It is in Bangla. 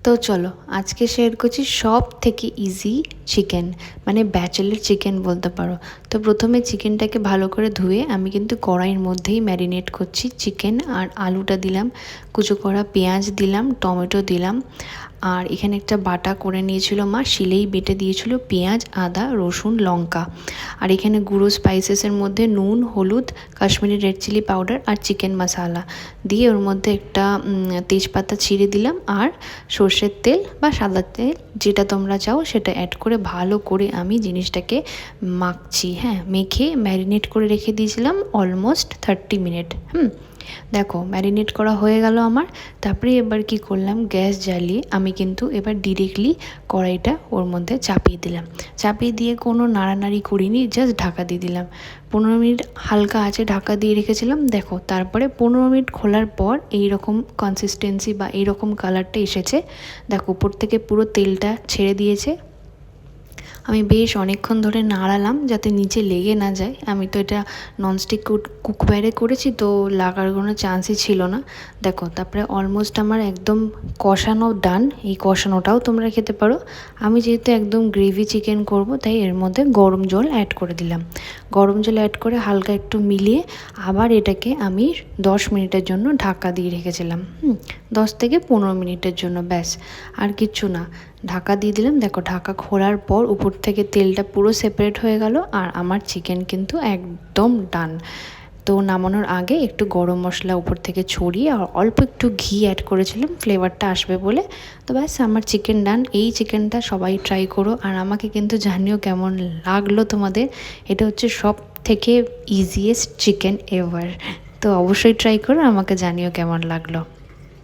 তো চলো আজকে শেয়ার করছি সব থেকে ইজি চিকেন, মানে ব্যাচেলার চিকেন বলতে পারো। তো প্রথমে চিকেনটাকে ভালো করে ধুয়ে আমি কিন্তু কড়াইয়ের মধ্যেই ম্যারিনেট করছি চিকেন। আর আলুটা দিলাম, কুচো করা পেঁয়াজ দিলাম, টমেটো দিলাম। আর এখানে একটা বাটা করে নিয়েছিল মা, শিলেই বেটে দিয়েছিল পেঁয়াজ, আদা, রসুন, লঙ্কা। আর এখানে গুঁড়ো স্পাইসেসের মধ্যে নুন, হলুদ, কাশ্মীরি রেড চিলি পাউডার আর চিকেন মশলা দিয়ে ওর মধ্যে একটা তেজপাতা ছিঁড়ে দিলাম। আর সর্ষের তেল বা সাদা তেল যেটা তোমরা চাও সেটা অ্যাড করে ভালো করে আমি জিনিসটাকে মাখছি। হ্যাঁ, মেখে ম্যারিনেট করে রেখে দিয়েছিলাম অলমোস্ট 30 মিনিট। দেখো ম্যারিনেট করা হয়ে গেল আমার। তারপরে এবার কি করলাম, গ্যাস জ্বালিয়ে আমি কিন্তু এবার ডিরেক্টলি কড়াইটা ওর মধ্যে চাপিয়ে দিলাম। চাপিয়ে দিয়ে কোনো নাড়ানাড়ি করিনি, জাস্ট ঢাকা দিয়ে দিলাম। 15 মিনিট হালকা আঁচে ঢাকা দিয়ে রেখেছিলাম। দেখো তারপরে 15 মিনিট খোলার পর এই রকম কনসিস্টেন্সি বা এই রকম কালারটা এসেছে। দেখো উপর থেকে পুরো তেলটা ছেড়ে দিয়েছে। আমি বেশ অনেকক্ষণ ধরে নাড়ালাম যাতে নিচে লেগে না যায়। আমি তো এটা ননস্টিক কুকওয়্যারে করেছি, তো লাগার কোনো চান্সই ছিল না। দেখো তারপরে অলমোস্ট আমার একদম কষানো ডান। এই কষানোটাও তোমরা খেতে পারো। আমি যেহেতু একদম গ্রেভি চিকেন করব, তাই এর মধ্যে গরম জল অ্যাড করে দিলাম। গরম জল অ্যাড করে হালকা একটু মিলিয়ে আবার এটাকে আমি 10 মিনিটের জন্য ঢাকা দিয়ে রেখেছিলাম। 10 থেকে 15 মিনিটের জন্য, ব্যাস আর কিচ্ছু না। ঢাকা দিয়ে দিলাম। দেখো ঢাকা খোলার পর উপর থেকে তেলটা পুরো সেপারেট হয়ে গেল আর আমার চিকেন কিন্তু একদম ডান। তো নামানোর আগে একটু গরম মশলা উপর থেকে ছড়িয়ে আর অল্প একটু ঘি অ্যাড করেছিলাম ফ্লেভারটা আসবে বলে। তো ব্যাস আমার চিকেন ডান। এই চিকেনটা সবাই ট্রাই করো আর আমাকে কিন্তু জানিও কেমন লাগলো তোমাদের। এটা হচ্ছে সব থেকে ইজিয়েস্ট চিকেন এভার। তো অবশ্যই ট্রাই করো, আমাকে জানিও কেমন লাগলো।